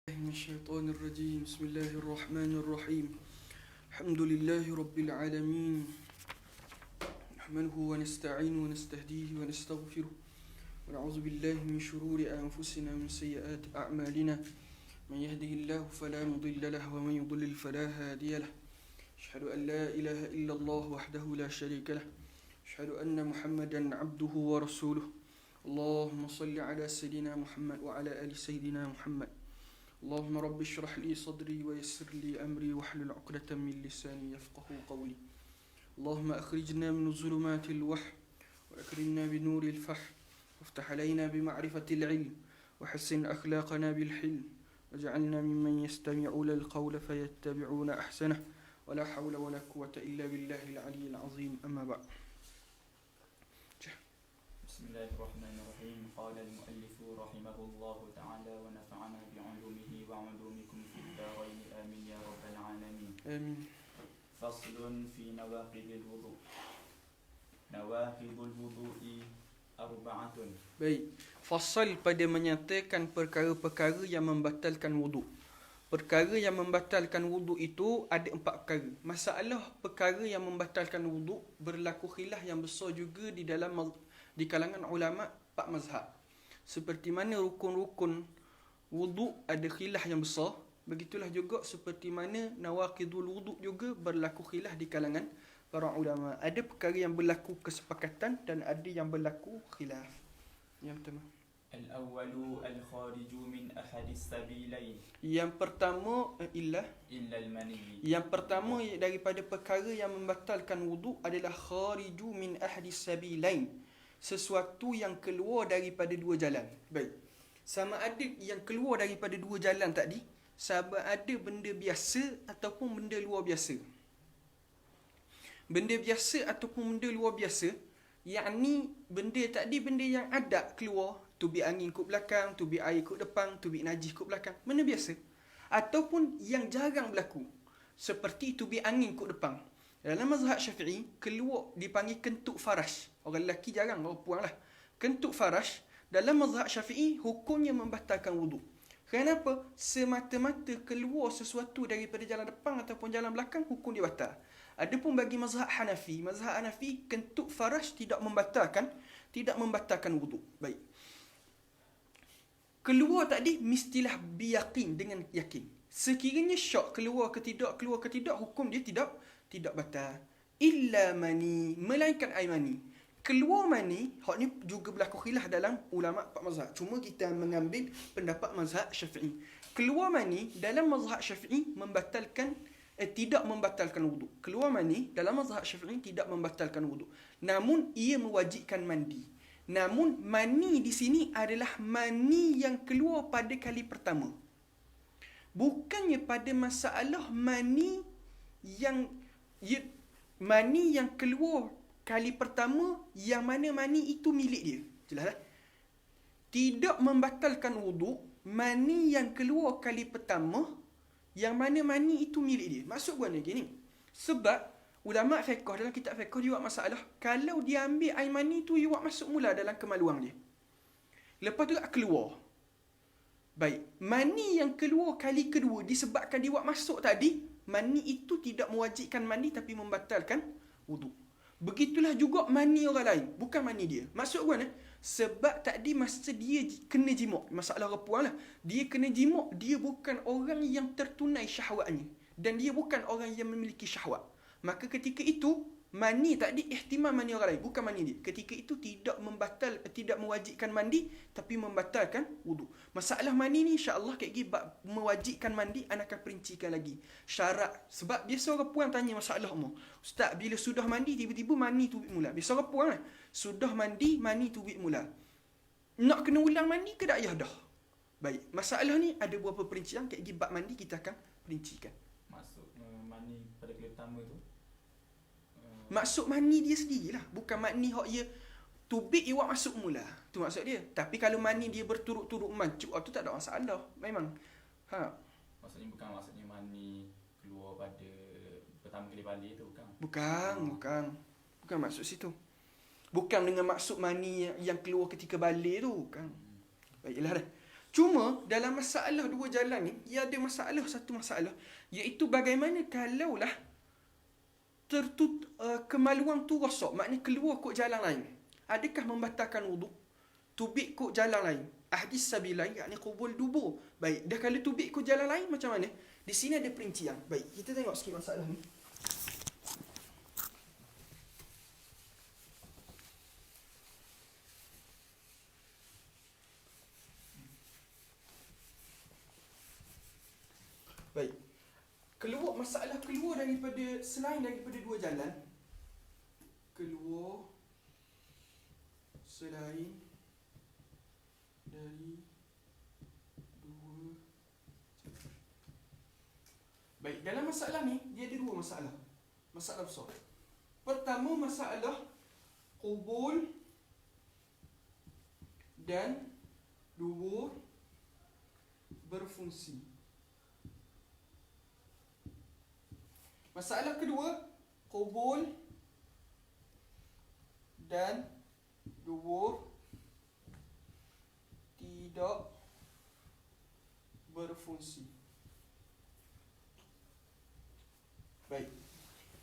من الشيطان الرجيم بسم الله الرحمن الرحيم الحمد لله رب العالمين نحمده ونستعينه ونستهديه ونستغفره ونعوذ بالله من شرور أنفسنا ومن سيئات أعمالنا من يهده الله فلا مضل له ومن يضلل فلا هادي له أشهد أن لا إله إلا الله وحده لا شريك له أشهد أن محمدا عبده ورسوله اللهم صل على سيدنا محمد وعلى آل سيدنا محمد اللهم رب اشرح لي صدري ويسر لي أمري واحلل عقدة من لساني يفقه قولي اللهم أخرجنا من ظلمات الوحي وأكرمنا بنور الفحم وافتح علينا بمعرفة العلم وحسن أخلاقنا بالحلم واجعلنا ممن يستمعون القول فيتبعون أحسنه ولا حول ولا قوة إلا بالله العلي العظيم أما بعد. بسم الله الرحمن الرحيم. قال المؤلف رحمه الله تعالى ونفعنا بعلومه وعلومكم في الدارين آمين يا رب العالمين. آمين. فصل في نواقض الوضوء. نواقض الوضوء أربعة. Baik, fasal pada menyatakan perkara-perkara yang membatalkan wuduk. Perkara yang membatalkan wuduk itu ada 4 perkara. Masalah perkara yang membatalkan wuduk berlaku khilaf yang besar juga di kalangan ulama 4 mazhab. Seperti mana rukun-rukun wuduk ada khilaf yang besar, begitulah juga seperti mana nawaqidul wuduk juga berlaku khilaf di kalangan para ulama. Ada perkara yang berlaku kesepakatan dan ada yang berlaku khilaf. Yang pertama, الأول الخارج من أحد السبيلين yang pertama إلا المني. Yang pertama daripada perkara yang membatalkan wuduk adalah khariju min ahadis sabilain, sesuatu yang keluar daripada 2 jalan. Baik. Sama ada yang keluar daripada 2 jalan tadi, sama ada benda biasa ataupun benda luar biasa. Benda biasa ataupun benda luar biasa, yakni benda tadi benda yang ada keluar, tubik angin kot belakang, tubik air kot depan, tubik najis kot belakang, benda biasa. Ataupun yang jarang berlaku, seperti tubik angin kot depan. Dalam mazhab Syafi'i, keluar dipanggil kentut farash. Orang lelaki jarang, orang perempuan lah. Kentut farash, dalam mazhab Syafi'i, hukumnya membatalkan wuduk. Kenapa? Semata-mata keluar sesuatu daripada jalan depan ataupun jalan belakang, hukum dia batal. Adapun bagi mazhab Hanafi, kentut farash tidak membatalkan wuduk. Baik. Keluar tadi mestilah biyaqin, dengan yakin. Sekiranya syak keluar ke tidak, hukum dia tidak batal. Illa mani, melainkan air mani. Keluar mani, hak ni juga berlaku khilaf dalam ulama 4 mazhab. Cuma kita mengambil pendapat mazhab Syafi'i. Keluar mani dalam mazhab Syafi'i tidak membatalkan wuduk. Keluar mani dalam mazhab Syafi'i tidak membatalkan wuduk. Namun ia mewajibkan mandi. Namun mani di sini adalah mani yang keluar pada kali pertama. Bukannya pada masalah mani yang keluar kali pertama, yang mana mani itu milik dia. Jelas tak? Tidak membatalkan wuduk mani yang keluar kali pertama, yang mana mani itu milik dia. Maksud gua ni gini. Sebab ulama fiqh dalam kitab fiqh dia buat masalah, kalau dia ambil air mani tu, dia buat masuk mula dalam kemaluan dia. Lepas tu keluar. Baik, mani yang keluar kali kedua disebabkan dia buat masuk tadi, mani itu tidak mewajibkan mandi tapi membatalkan wuduk. Begitulah juga mani orang lain, bukan mani dia. Maksud gua ni, sebab tadi masa dia kena jimak, masalah perempuan lah, dia kena jimak, dia bukan orang yang tertunai syahwatnya, dan dia bukan orang yang memiliki syahwat. Maka ketika itu, mani tadi ihtimal mani orang lain, bukan mani dia. Ketika itu tidak mewajibkan mandi, tapi membatalkan wuduk. Masalah mani ni insya-Allah mewajibkan mandi, anak akan perincikan lagi syarat. Sebab biasa orang puan tanya masalah umur. Ustaz, bila sudah mandi tiba-tiba mani tubik mula. Biasa orang puan lah, sudah mandi mani tubik mula. Nak kena ulang mandi ke dah? Ya dah. Baik, masalah ni ada beberapa perincian, bab mandi kita akan perincikan. Masuk mani pada kali pertama tu. Maksud mani dia sendirilah, bukan mani hak dia tubik iwak masuk mula. Tu maksud dia. Tapi kalau mani dia berturut-turut mancuk, tu tak ada masalah. Memang. Maksudnya mani keluar pada pertama kali balik tu bukan? Bukan maksud situ. Bukan dengan maksud mani yang keluar ketika balik tu, bukan. Baiklah dah. Cuma dalam masalah dua jalan ni, ia ada satu masalah, iaitu bagaimana kalaulah kemaluan tu rosak, maknanya keluar kod jalan lain. Adakah membatalkan wuduk? Tubik kod jalan lain. Ahdis sabilain, yakni qubul dubur. Baik, dah kalau tubik kod jalan lain macam mana? Di sini ada perincian. Baik, kita tengok sikit masalah ni. Baik. Masalah keluar selain daripada dua jalan. Keluar selain dari dua jalan. Baik, dalam masalah ni, dia ada dua masalah. Masalah besar. Pertama, masalah qubul dan dubur berfungsi. Masalah kedua, qubul dan dubur tidak berfungsi. Baik.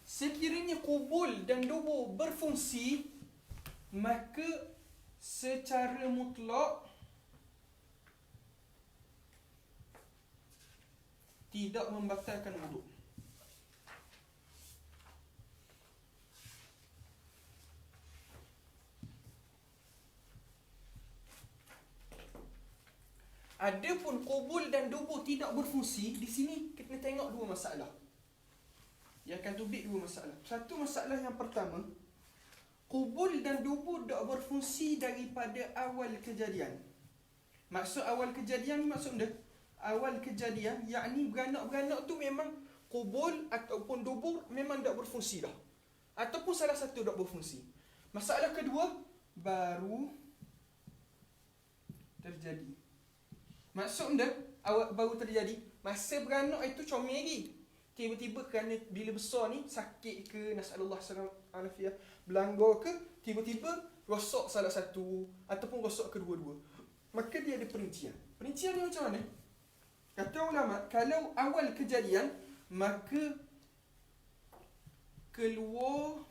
Sekiranya qubul dan dubur berfungsi, maka secara mutlak tidak membatalkan wuduk. Adapun qubul dan dubur tidak berfungsi, di sini kita tengok dua masalah. Yang akan tubik dua masalah. Satu masalah yang pertama, qubul dan dubur tak berfungsi daripada awal kejadian. Maksud awal kejadian ni maksud dia, awal kejadian, yakni beranak-beranak tu memang qubul ataupun dubur memang tak berfungsi dah. Ataupun salah satu tak berfungsi. Masalah kedua, baru terjadi. Maksud dia, baru terjadi, masa beranak itu comel lagi. Tiba-tiba kerana bila besar ni, sakit ke, nasallallahu alaihi belanggar ke, tiba-tiba rosak salah satu, ataupun rosak kedua-dua. Maka dia ada perincian. Perincian dia macam mana? Kata ulama, kalau awal kejadian, maka keluar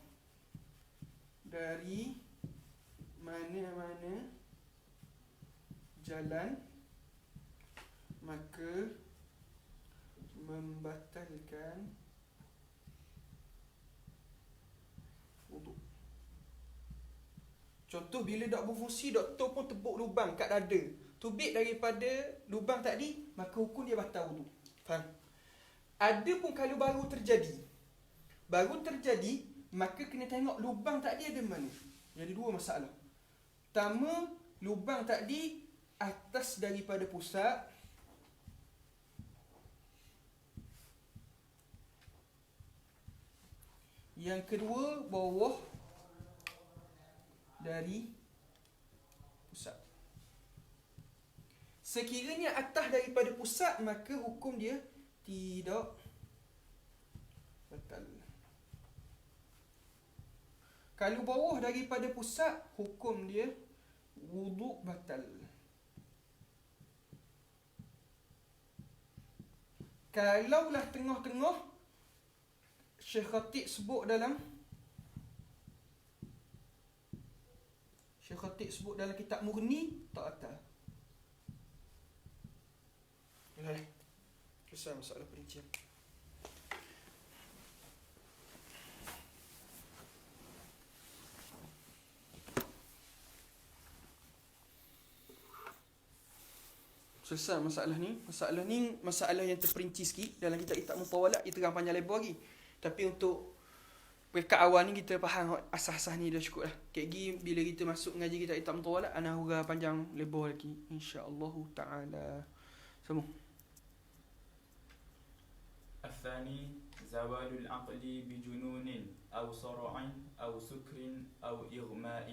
dari mana-mana jalan, maka membatalkan wuduk. Contoh, bila tak berfungsi, doktor pun tepuk lubang kat dada, tubik daripada lubang tadi, maka hukum dia batal wuduk. Faham? Ada pun kalau baru terjadi, maka kena tengok lubang tadi ada mana. Ada dua masalah. Pertama, lubang tadi atas daripada pusat, yang kedua, bawah dari pusat. Sekiranya atas daripada pusat, maka hukum dia tidak batal. Kalau bawah daripada pusat, hukum dia wuduk batal. Kalaulah tengah-tengah, Syekh Khatib sebut dalam kitab Mughni, tak batal. Selesai masalah perincian. Selesai masalah ni. Masalah yang terperinci sikit. Dalam kitab Mutawalat, dia terang panjang lebar lagi. Tapi untuk peringkat awal ni kita faham asas-asas ni dah cukup lah. Kek bila kita masuk ngaji kitab Mutawalat, ana hurah panjang lebar lagi, insya-Allah taala. Semua. الثاني زوال العقل بجنون أو صرع أو سكر أو إغماء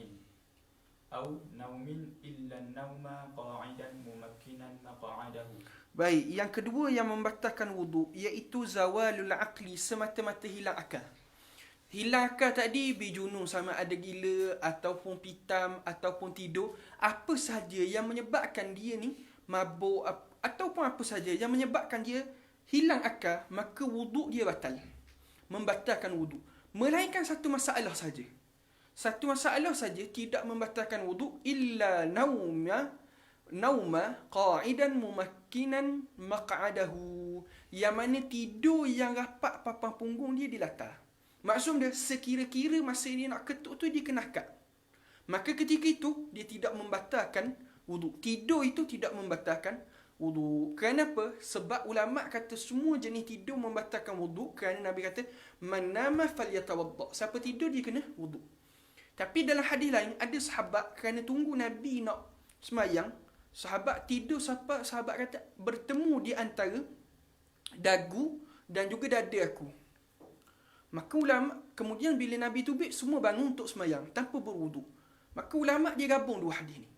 أو نوم إلا النوم قاعدا ممكنا مقعده. Baik, yang kedua yang membatalkan wuduk, iaitu zawalul aqli, semata-mata hilang akal. Hilang akal tadi bijunun, sama ada gila ataupun pitam ataupun tidur, apa sahaja yang menyebabkan dia ni mabuk ataupun apa saja yang menyebabkan dia hilang akal, maka wuduk dia batal. Membatalkan wuduk. Melainkan satu masalah saja. Satu masalah saja tidak membatalkan wuduk illa nauma qa'idan mumakkinan maq'adahu. Yang mana tidur yang rapat papan punggung dia di latar. Maksud dia sekira-kira masa dia nak ketuk tu dia kena akad. Maka ketika itu dia tidak membatalkan wuduk. Tidur itu tidak membatalkan wuduk. Kenapa? Sebab ulama kata semua jenis tidur membatalkan wuduk. Kerana Nabi kata man nama falyatawadda. Siapa tidur dia kena wuduk. Tapi dalam hadis lain ada sahabat kerana tunggu Nabi nak semayang, sahabat tidur sampai sahabat kata bertemu di antara dagu dan juga dada aku. Maka ulama kemudian bila Nabi tubik semua bangun untuk semayang tanpa berwuduk. Maka ulama dia gabung dua hadis ni.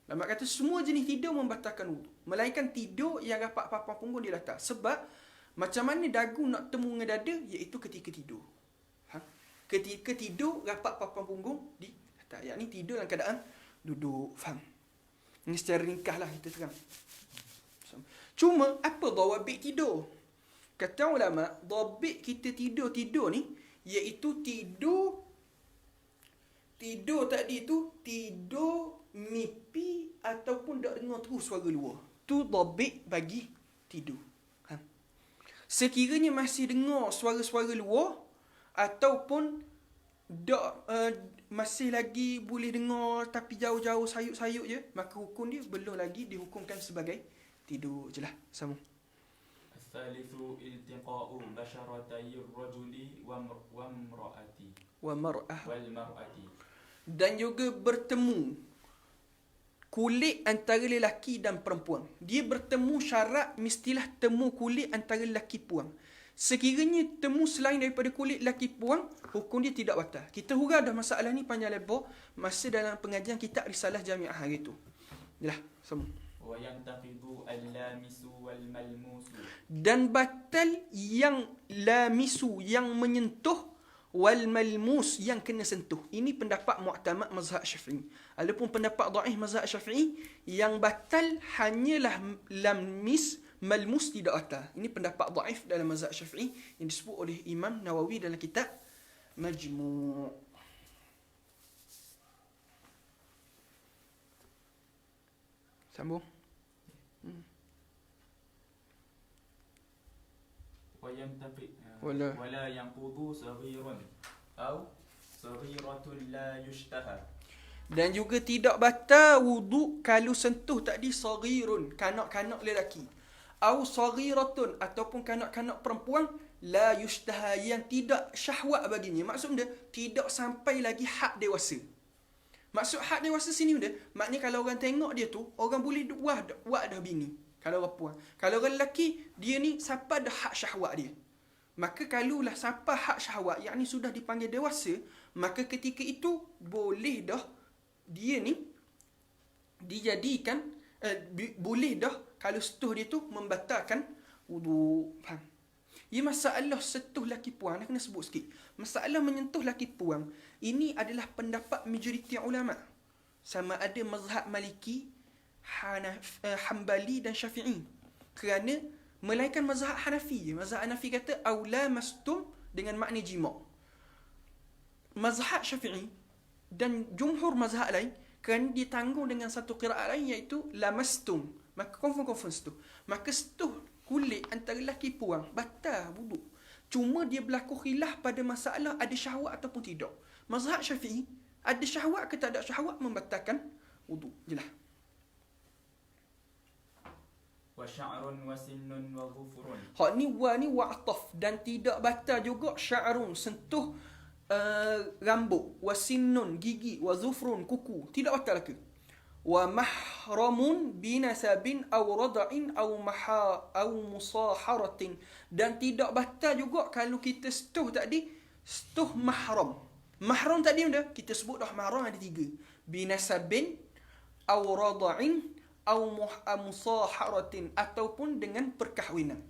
Ulama kata semua jenis tidur membatalkan wuduk, melainkan tidur yang rapat papan punggung di latar. Sebab macam mana dagu nak temu dengan dada, iaitu ketika tidur. Ketika tidur rapat papan punggung di latar. Yang ni tidur dalam keadaan duduk. Faham? Ini secara ringkas lah kita terang. Cuma apa dawabit tidur? Kata ulama, dawabit kita tidur ni iaitu tidur tadi tu tidur mimpi ataupun tak dengar terus suara luar. Tu dhabit bagi tidur. Sekiranya masih dengar suara-suara luar ataupun masih lagi boleh dengar tapi jauh-jauh sayuk-sayuk je, maka hukum dia belum lagi dihukumkan sebagai tidur je lah. Sama. Al-thalithu iltiqa'u basharatay ar-rajuli wa mar'ati. Dan juga bertemu kulit antara lelaki dan perempuan. Dia bertemu syarat mestilah temu kulit antara lelaki puang. Sekiranya temu selain daripada kulit lelaki puang, hukum dia tidak batal. Kita hurau dah masalah ni panjang lebar masa dalam pengajian kitab Risalah Jami'ah hari tu. Yalah, semua. Wa yantaqidu al-lamisu wal malmusu. Dan batal yang lamisu, yang menyentuh, wal malmus, yang kena sentuh. Ini pendapat mu'tamad mazhab Syafi'i. Adapun pendapat dhaif mazhab Syafi'i, yang batal hanyalah lamis, malmus tidak batal. Ini pendapat dhaif dalam mazhab Syafi'i yang disebut oleh Imam Nawawi dalam kitab Majmu'. Sambung. Wala yanqudu saghirun aw saghiratun la yushtaha. Dan juga tidak batal wuduk kalau sentuh tadi saghirun, kanak-kanak lelaki, au saghiratun ataupun kanak-kanak perempuan la yushtaha, yang tidak syahwat baginya. Maksud dia tidak sampai lagi had dewasa. Maksud had dewasa sini dia, maknanya kalau orang tengok dia tu, orang boleh buat dah bini. Kalau orang puan. Kalau orang lelaki, dia ni sampai dah had syahwat dia. Maka kalaulah sampai had syahwat, yakni sudah dipanggil dewasa, maka ketika itu boleh dah dia ni dijadikan boleh dah kalau sentuh dia tu membatalkan wuduk. Faham? Ia masalah sentuh laki puang, nak kena sebut sikit. Masalah menyentuh laki puang, ini adalah pendapat majoriti ulama. Sama ada mazhab Maliki, Hanbali dan Syafi'i. Kerana melainkan mazhab Hanafi je. Mazhab Hanafi kata aula mastum dengan makna jima'. Mazhab Syafi'i dan jumhur mazhab lain kerana ditanggung dengan satu qiraat lain iaitu lamastum. Maka confirm sentuh. Maka sentuh kulit antara lelaki puang batal wuduk. Cuma dia berlaku khilaf pada masalah ada syahwat ataupun tidak. Mazhab Syafi'i, ada syahwat ke tak ada syahwat membatalkan wuduk. Jelas. Wa sya'run wa sinnun wa dhufrun. Hak ni wa ataf, dan tidak batal juga sya'run, sentuh rambut, wa sinnun gigi, wa dhufrun kuku, tidak batal ke. Wa mahramun binasabin aw rada'in aw musaharatin, dan tidak batal juga kalau kita sentuh tadi sentuh mahram. Mahram tadi kita sebut dah mahram ada 3. Binasabin aw rada'in aw musaharatin, ataupun dengan perkahwinan.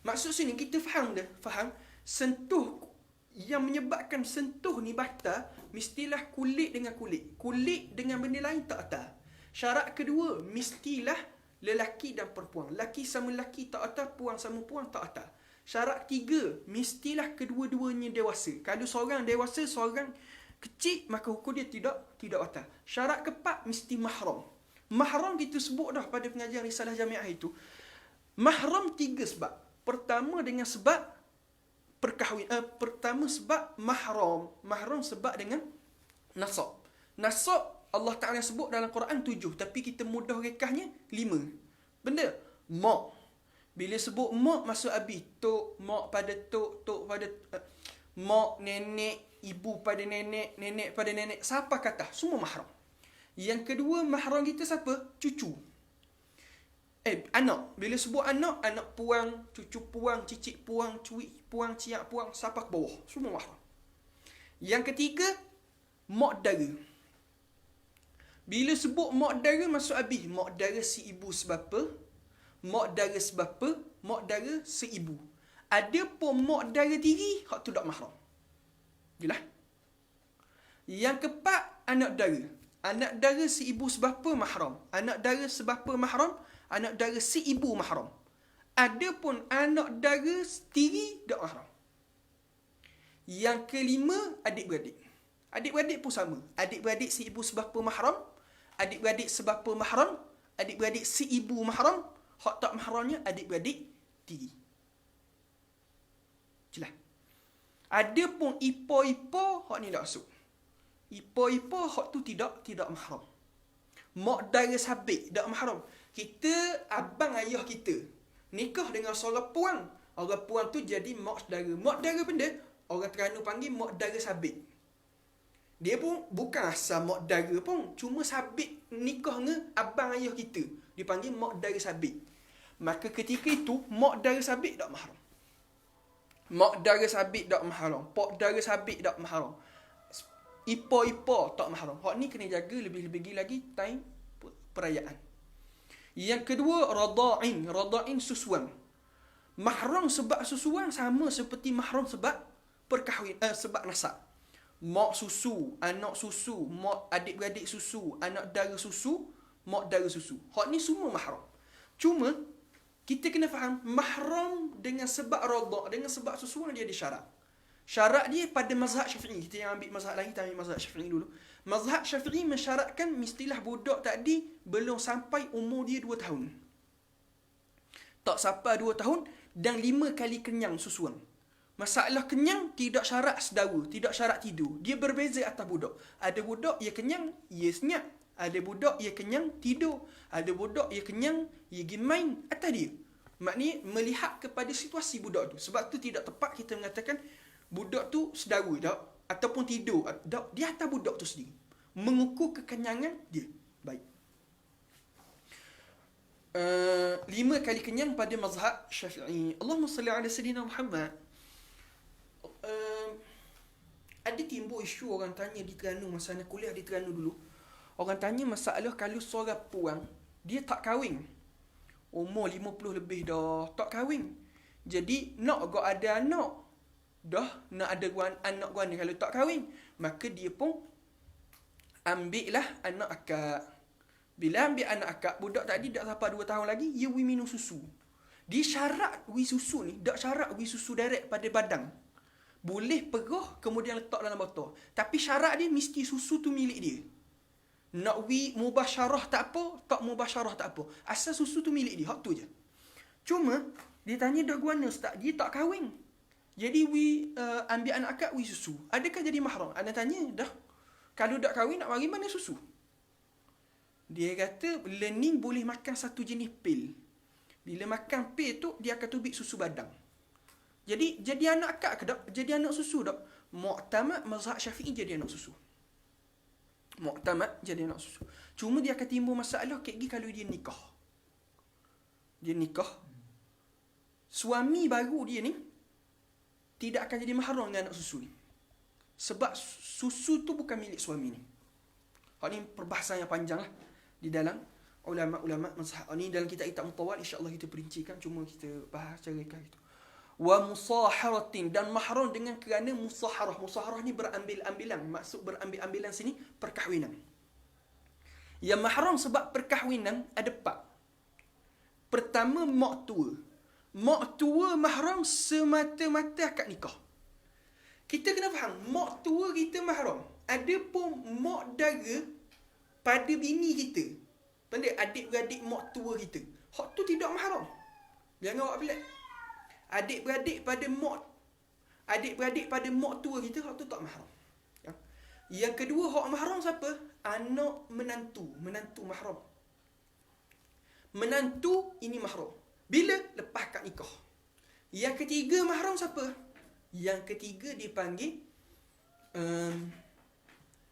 Maksud sini kita faham sentuh yang menyebabkan sentuh ni batal mestilah kulit dengan kulit. Kulit dengan benda lain tak batal. Syarat kedua mestilah lelaki dan perempuan. Laki sama laki tak atas, puan sama puan tak atas. Syarat ketiga, mestilah kedua-duanya dewasa. Kalau seorang dewasa, seorang kecil, maka hukum dia tidak batal. Syarat keempat, mesti mahram. Mahram kita sebut dah pada pengajian risalah jamiah itu. Mahram 3 sebab. Pertama dengan sebab perkahwin. Pertama sebab mahram. Mahram sebab dengan nasab. Nasab Allah Ta'ala sebut dalam Quran 7. Tapi kita mudah rekahnya 5. Benda mak. Bila sebut mak masuk abi. Tok, mak pada tok, tok pada mak, nenek, ibu pada nenek, nenek pada nenek. Siapa kata? Semua mahram. Yang kedua, mahram kita siapa? Cucu. Anak. Bila sebut anak, anak puang, cucu puang, cicit puang, cuik puang, ciak puang, siapa ke bawah. Semua mahram. Yang ketiga, mak dara. Bila sebut mak dara masuk abi. Mak dara si ibu sebapa, mak dara sebapa, mak dara seibu. Ada pun mak dara tiri, hak tu tak mahram. Jelas? Yang keempat, anak dara. Anak dara si ibu sebapa mahram. Anak dara sebapa mahram. Anak dara si ibu mahram. Ada pun anak dara tiri tak mahram. Yang kelima, adik-beradik. Adik-beradik pun sama. Adik-beradik si ibu sebapa mahram. Adik-beradik sebapa mahram. Adik-beradik si ibu mahram. Hak tak mahramnya adik-beradik tiri. Jelas? Ada pun ipo-ipo, hak ni tak masuk. Ipo-ipo, hak tu tidak mahram. Mak dara sabik, tak mahram. Kita, abang ayah kita, nikah dengan seorang puang. Orang puang tu jadi mak dara. Mak dara benda, orang Terengganu panggil mak dara sabik. Dia pun bukan asal mak dara pun. Cuma sabik nikah dengan abang ayah kita. Dia panggil mak dara sabik. Maka ketika itu, mak dara sabik tak mahram. Mak dara sabik tak mahram. Pak dara sabik tak mahram. Ipo-ipo tak mahram. Hak ni kena jaga lebih-lebih lagi time perayaan. Yang kedua, rada'in. Rada'in susuan. Mahram sebab susuan sama seperti mahram sebab perkahwin, sebab nasab. Mak susu, anak susu, mak adik-beradik susu, anak dara susu, mak dara susu. Hak ni semua mahram. Cuma kita kena faham, mahram dengan sebab rada', dengan sebab susuan dia ada syarat. Syarat dia pada mazhab Syafi'i. Kita yang ambil mazhab lain, kita ambil mazhab Syafi'i dulu. Mazhab Syafi'i mensyaratkan mestilah budak tadi belum sampai umur dia 2 tahun. Tak sampai 2 tahun dan 5 kali kenyang susuan. Masalah kenyang tidak syarat sedawa, tidak syarat tidur. Dia berbeza atas budak. Ada budak ia kenyang, ia senyap. Ada budak ia kenyang, tidur. Ada budak ia kenyang, ia pergi main atas dia. Maknanya melihat kepada situasi budak tu. Sebab tu tidak tepat kita mengatakan budak tu sedawa tak? Ataupun tidur. Tak, dia atas budak tu sendiri. Mengukur kekenyangan dia. Baik. 5 kali kenyang pada mazhab Syafi'i. Allahumma salli ala sayyidina Muhammad. Ada timbul isu orang tanya di Terengganu, masa anak kuliah di Terengganu dulu. Orang tanya masalah kalau seorang puang, dia tak kahwin. Umur 50 lebih dah, tak kahwin. Jadi, nak agak ada anak. Dah, nak ada anak guana kalau tak kahwin. Maka dia pun ambil lah anak akak. Bila ambil anak akak, budak tadi dah sampai 2 tahun lagi, dia minum susu. Dia syarat susu ni, tak syarat susu direct pada badan. Boleh perah, kemudian letak dalam botol. Tapi syarat dia, mesti susu tu milik dia. Nak mubasyarah tak apa, tak mubasyarah tak apa. Asal susu tu milik dia, hak tu je. Cuma, dia tanya dah guana ustaz, dia tak kahwin. Jadi, ambil anak akak, susu. Adakah jadi mahram? Anda tanya, dah. Kalau tak kahwin, nak bagi mana susu? Dia kata, learning boleh makan satu jenis pil. Bila makan pil tu, dia akan tubik susu badang. Jadi anak akak ke tak? Jadi anak susu tak? Mu'tamad mazhab Syafi'i jadi anak susu. Mu'tamad jadi anak susu. Cuma dia akan timbul masalah kayak gini kalau dia nikah. Dia nikah. Suami baru dia ni tidak akan jadi mahram dengan anak susu ni. Sebab susu tu bukan milik suami ni. Hal ni perbahasan yang panjang lah di dalam ulama-ulama mazhab. Ni dalam kitab-kitab mutawal insya-Allah kita perincikan, cuma kita bahas cara itu. Wa musaharatin, dan mahram dengan kerana musaharah. Musaharah ni berambil-ambilan. Maksud berambil-ambilan sini perkahwinan. Yang mahram sebab perkahwinan ada 4. Pertama, mak tua. Mak tua mahram semata-mata akad nikah. Kita kena faham, mak tua kita mahram. Ada pun mak dara pada bini kita. Pandai adik-beradik mak tua kita. Hak tu tidak mahram. Jangan awak pelik. Adik-beradik pada mak tua kita, hak tu tak mahram. Ya. Yang kedua, hak mahram siapa? Anak menantu. Menantu mahram. Menantu ini mahram. Bila? Lepas akad nikah. Yang ketiga mahram siapa? Yang ketiga dipanggil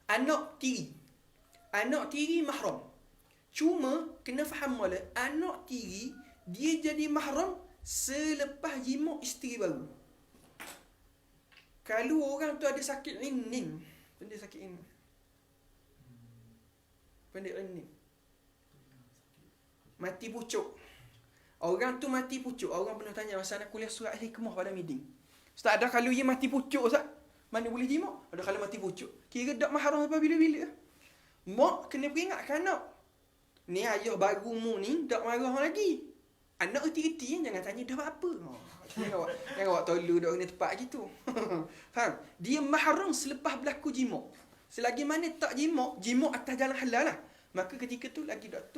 anak tiri. Anak tiri mahram. Cuma kena faham mula, anak tiri dia jadi mahram selepas jima isteri baru. Kalau orang tu ada sakit inin, pandai sakit inin. Pandai inin. Mati pucuk. Orang tu mati pucuk. Orang pernah tanya masa nak kuliah surat hikmah pada meeting. Ustaz, ada kalau dia mati pucuk, Ustaz? Mana boleh jima? Ada kalau mati pucuk. Kira tak mahram sampai bila-bila. Mak kena peringatkan anak. Ni ayah baru mu ni tak marah lagi. Anak erti-erti jangan tanya dah apa. Jangan awak tolong dah kena tepat gitu. Faham? Dia mahram selepas berlaku jima. Selagi mana tak jima atas jalan halal lah. Maka ketika tu lagi tak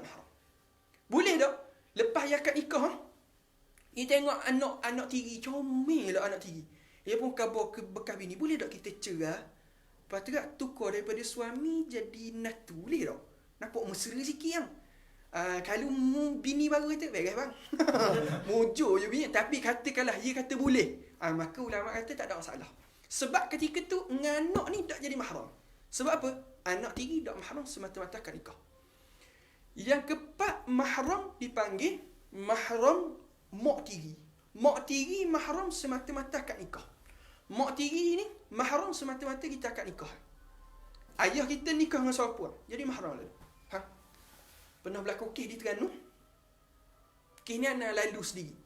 mahram. Boleh tak? Lepas akad nikah, dia tengok anak tiri, comel lah anak tiri. Dia pun khabar ke bekas bini. Boleh tak kita cerai? Lepas tu tukar daripada suami jadi natu. Boleh tak? Nampak mesra sikit yang. Kalau bini baru kata, baik bang. Mujur je bini. Tapi katakanlah, dia kata boleh. Maka ulama kata tak ada masalah. Sebab ketika tu, anak ni tak jadi mahram. Sebab apa? Anak tiri tak mahram semata-mata akad nikah. Yang keempat, mahram dipanggil mahram mak tiri. Mak tiri mahram semata-mata akad nikah. Mak tiri ni mahram semata-mata kita akad nikah. Ayah kita nikah dengan seorang puan, jadi mahram lalu. Pernah berlaku kes di Terengganu. Kes ni Ana lalu sendiri.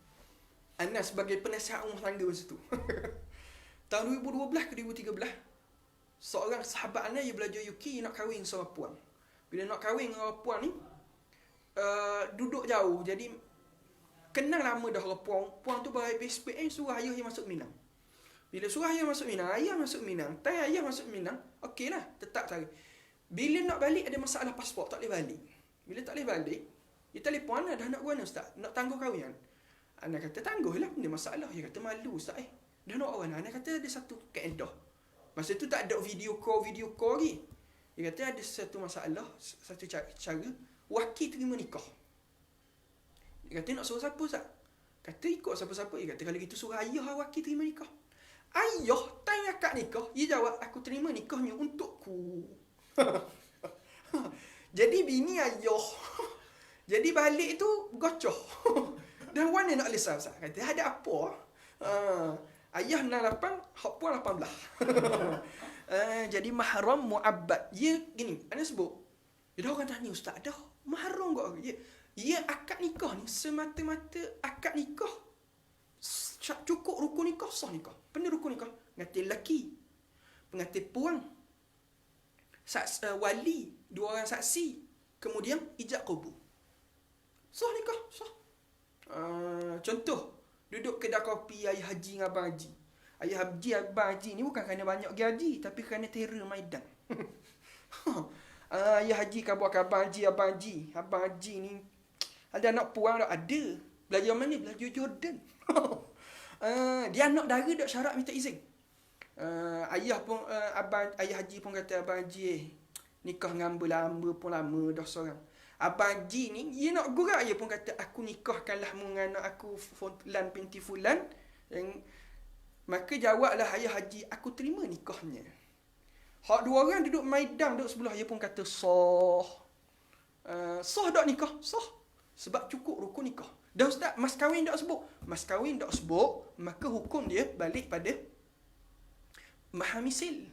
Ana sebagai penasihat rumah tangga masa tu. Tahun 2012 ke 2013, seorang sahabat Ana yang belajar UK nak kahwin seorang puan. Bila nak kahwin dengan orang puan ni, duduk jauh, jadi kenal lama dah orang puan tu baru SPM suruh ayah yang masuk Minang. Bila suruh ayah masuk Minang, ayah masuk Minang, ayah masuk Minang, okeylah, tetap cari. Bila nak balik ada masalah pasport, tak boleh balik. Bila tak boleh balik, dia telefon Ana, dah nak buat mana Ustaz? Nak tangguh kahwin. Ana kata tangguhlah, benda masalah. Dia kata malu Ustaz dah nak orang. Ana kata ada satu kaedah. Masa tu tak ada video call lagi. Dia kata ada satu masalah, satu cara wakil terima nikah. Dia kata nak suruh siapa Ustaz? Kata ikut siapa-siapa. Dia kata kalau gitu suruh ayah wakil terima nikah. Ayah tanya akad nikah, dia jawab aku terima nikahnya untukku. Jadi bini ayah. Jadi balik tu gocoh. Dan mana nak lesah Ustaz? Kata ada apa? Ayah 68, hak puan 18. Jadi mahram muabbad. Ya gini, Ana sebut. Dia orang tanya Ustaz, dah mahram kok? Ya akad nikah ni semata-mata akad nikah. Cukup rukun nikah, sah nikah. Benar rukun nikah. Pengantin lelaki, pengantin puan, wali, dua orang saksi, kemudian ijab qabul. Sah nikah, sah. Contoh, duduk kedai kopi ayah haji dengan abang haji. Ayah haji, abang haji ni bukan kerana banyak gaji, tapi kerana terror maidan. Ayah haji khabar abang haji. Abang haji ni ada anak puan tak? Ada. Belajar mana? Belajar Jordan. Dia anak dara tak syarat minta izin. Ayah haji pun kata abang haji nikah ngamba lama dah seorang. Abang haji ni dia nak gurak, dia pun kata aku nikahkanlah dengan anak aku fulan binti fulan. Maka jawablah ayah haji, aku terima nikahnya. Hak dua orang duduk maidan duduk sebelah, dia pun kata sah. Sah tak nikah? Sah. Sebab cukup rukun nikah. Dah Ustaz, mas kahwin tak sebut? Mas kahwin tak sebut, maka hukum dia balik pada mahamisil.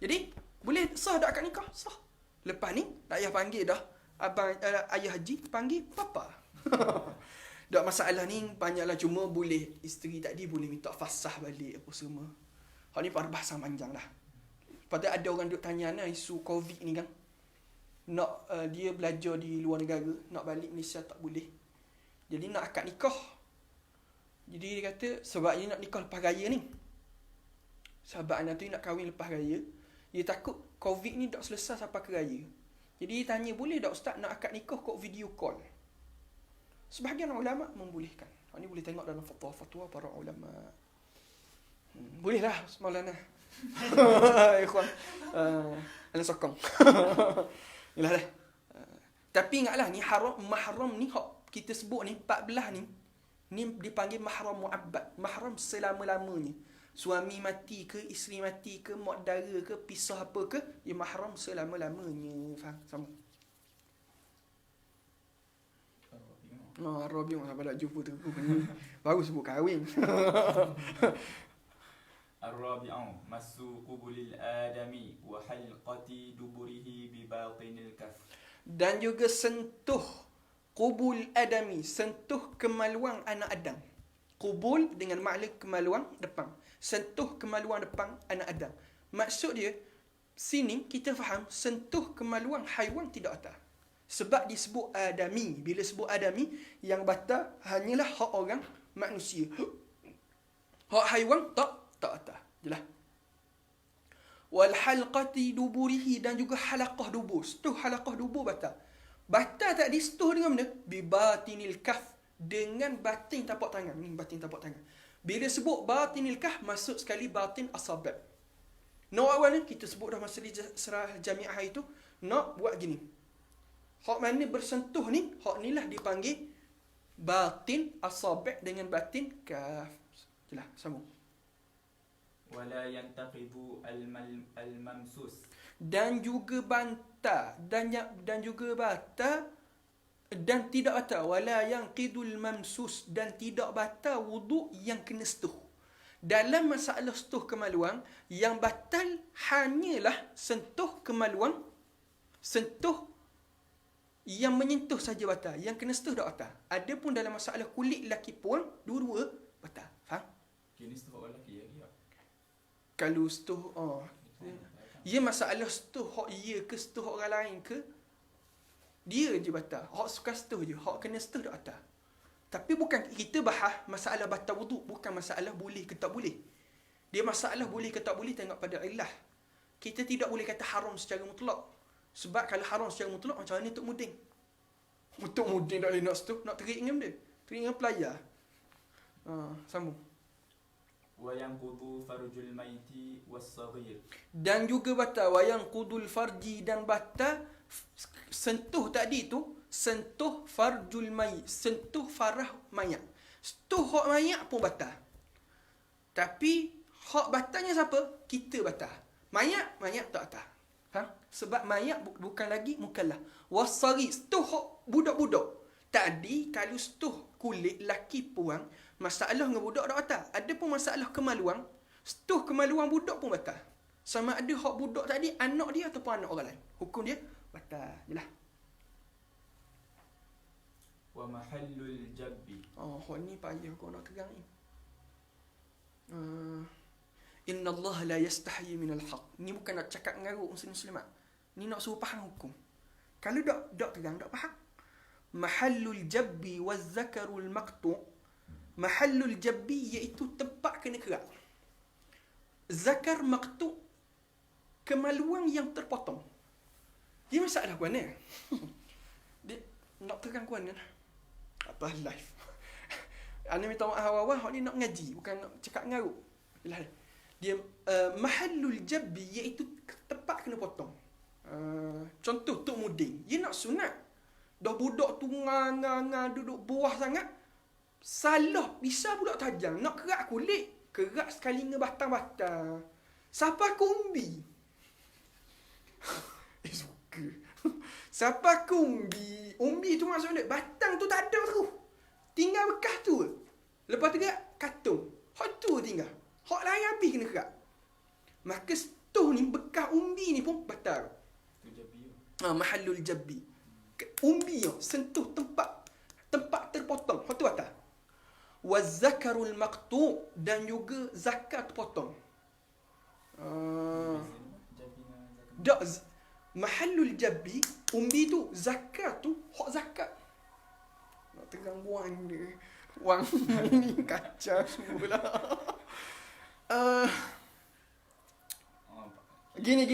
Jadi, boleh sah tak akad nikah? Sah. Lepas ni, ayah panggil dah abang ayah haji, panggil papa. Tak masalah ni, banyaklah, cuma boleh isteri tadi boleh minta fasah balik apa semua. Hal ni perbahasan panjang dah. Lepas tu ada orang duk tanya isu COVID ni kan. nak dia belajar di luar negara, nak balik Malaysia tak boleh. Jadi nak akad nikah. Jadi dia kata sebab dia nak nikah lepas raya ni. Sahabat anak tu nak kahwin lepas raya. Dia takut COVID ni tak selesai sampai ke raya. Jadi dia tanya, boleh tak ustaz nak akad nikah kok video call? Sebahagian ulama membolehkan. Ini boleh tengok dalam fatwa-fatwa para ulama. Bolehlah Maulana. Ikhwan. Ala sokong. Yalah dah. Tapi ingatlah ni mahram ni hak kita sebut ni 14 ni dipanggil mahram muabbad, mahram selama-lamanya. Suami mati ke, isteri mati ke, mak dara ke, pisah apa ke, dia mahram selama-lamanya. Faham? Sama. Rabi'ah sampai nak jumpa tu. Baru sebut kahwin. Ar-rabi'u masu qubulil adami wa halqati duburihi bi batinil kaf. Dan juga sentuh qubul adami, sentuh kemaluan anak Adam. Qubul dengan makna kemaluan depan. Sentuh kemaluan depan anak Adam. Maksud dia, sini kita faham sentuh kemaluan haiwan tidak atas. Sebab disebut adami. Bila sebut adami, yang batal hanyalah hak orang manusia. Hak haiwan tak atas. Jelas. Wal halqati duburihi, dan juga halaqah dubur. Setuh halaqah dubur batal. Batal tak disetuh dengan mana? Bi batinil kaf, dengan batin tapak tangan. Ni batin tapak tangan. Bila sebut batinil kaf, masuk sekali batin asabi'. Nak awal ni kita sebut dah masa di serah jamiah itu, nak buat gini. Hak mana bersentuh ni, hak ni lah dipanggil batin asabi' dengan batin kaf. Jelas, sambung. Wala yantaqidu al-mamsus. Dan juga bantah, dan juga batal, dan tidak batal. Wala yanqidul mamsus, dan tidak batal wuduk yang kena setuh. Dalam masalah setuh kemaluan, yang batal hanyalah sentuh kemaluan, sentuh yang menyentuh saja batal. Yang kena setuh tak batal. Adapun dalam masalah kulit lelaki pun, dua-dua batal. Faham? Kini setuh orang lelaki lagi tak? Kalau setuh, ia masalah setuh hak ia ke setuh orang lain ke, dia je batal. Hak suka setuh je, hak kena setuh tak batal. Tapi bukan kita bahas masalah batal wuduk, bukan masalah boleh ke tak boleh. Dia masalah boleh ke tak boleh tengok pada illah. Kita tidak boleh kata haram secara mutlak. Sebab kalau haram secara mutlak, macam mana Tok Mudin? Tok Mudin tak boleh nak setuh, nak terik dengan dia. Terik dengan pelayar. Sambung. Wa yanqudu farjul maiti was-saghir. Dan juga batal wayang qudul farji, dan batal sentuh tadi tu, sentuh farjul mayit, sentuh farah mayat. Sentuh hak mayat pun batal. Tapi hak batalnya siapa? Kita batal. Mayat tak batal. Sebab mayat bukan lagi mukallaf. Was-saghir, sentuh hak budak-budak. Tadi kalau sentuh kulit laki puang, masalah dengan budak tak batal. Ada pun masalah kemaluan, setuh kemaluan budak pun batal. Sama ada hak budak tadi anak dia ataupun anak orang lain. Hukum dia batal. Jelas. Wa mahallul jabbi. Hak ni payah kau nak terang ni. Inna Allah la yastahyi minal haq. Ni bukan nak cakap ngaruk muslimat. Ni nak suruh faham hukum. Kalau tak terang, tak faham. Mahallul jabbi waz zakarul maqtu'. Mahallul jabbi iaitu tempat kena kerak. Zakar maqtu', kemaluan yang terpotong. Dia masalah ku mana? Dia nak terang ku mana? Apa live? Ana minta maaf awal-awal, hak ni nak ngaji, bukan nak cakap ngaruk. Dia mahallul jabbi iaitu tempat kena potong. Contoh Tok Mudin, dia nak sunat. Dah budak tu nganga duduk buah sangat. Salah pisau pula tajam. Nak kerak kulit, kerak sekali dengan batang-batang. Siapa kumbi? Suka. Siapa kumbi? Umbi tu maksudnya batang tu tak ada terus. Tinggal bekas tu. Lepas tu kerak katung. Hak tu tinggal. Hak lain habis kena kerak. Maka setuh ni bekas umbi ni pun batal. Tu jabbi. Mahallul jabbi. Umbi sentuh tempat terpotong. Hak tu batal. Wazakarul maqtu', dan juga zakat potong. mahallul jabbi, umbi tu, zakat tu, hak zakat. Nak tegang wang dia. Wang ni kacau semula. Gini.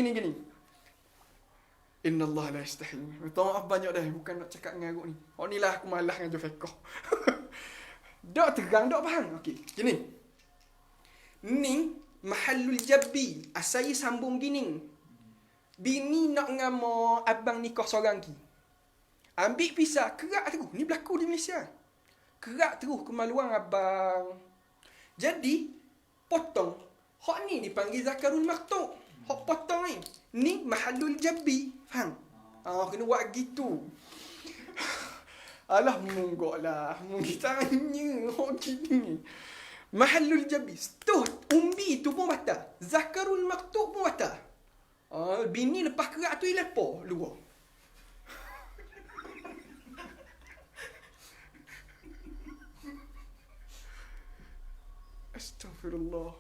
Inna Allah la yastahi. Minta maaf banyak dah. Bukan nak cakap dengan aku ni. Oh ni lah aku malas dengan fiqh. Dok tegang, dok faham. Okey, gini. Ni mahallul jabbi. Saya sambung gini. Bini nak ngama abang nikah seorang ki. Ambil pisah, kerak terus. Ni berlaku di Malaysia. Kerak terus kemaluan abang. Jadi, potong. Hak ni dipanggil zakarul maqtu'. Hak potong ni. Ni mahallul jabbi. Faham? Kena buat gitu. Alah, munggok lah. Mungkin tanya. Hak gini. Mahallul jabbi. Setuh, umbi tu pun batal. Zakarul maqtu' pun batal. Bini lepas kerak tu lepo luar. Astaghfirullah.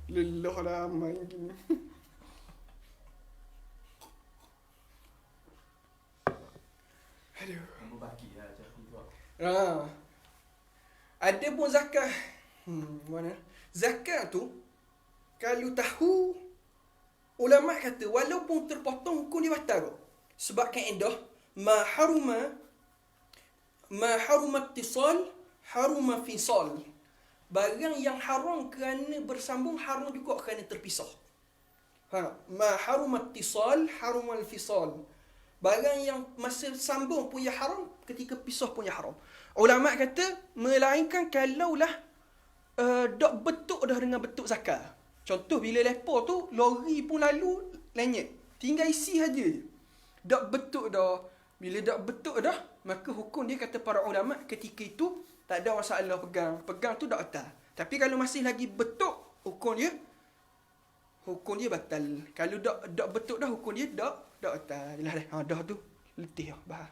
Lillah lah main gini. Aduh. Kamu bagi lah jadi tu. Ada pun zakat. Mana? Zakat tu kalau tahu, ulama kata walaupun terpotong hukum dia batal kot. Sebab kaedah ma haruma ittisal haruma fisal. Barang yang haram kerana bersambung, haram juga kerana terpisah. Ma haruma ittisal haruma fisal. Barang yang masa sambung punya haram, ketika pisah punya haram. Ulama kata melainkan kalaulah dok betuk dah dengan betuk zakat. Contoh bila lepo tu lori pun lalu lenyek. Tinggal isi saja je. Dak betuk dah. Bila dak betuk dah, maka hukum dia kata para ulama ketika itu tak ada masalah pegang. Pegang tu dak batal. Tapi kalau masih lagi betuk, hukum dia batal. Kalau dak betuk dah, hukum dia dak batal. Jelas dah. Dah tu letih bahas.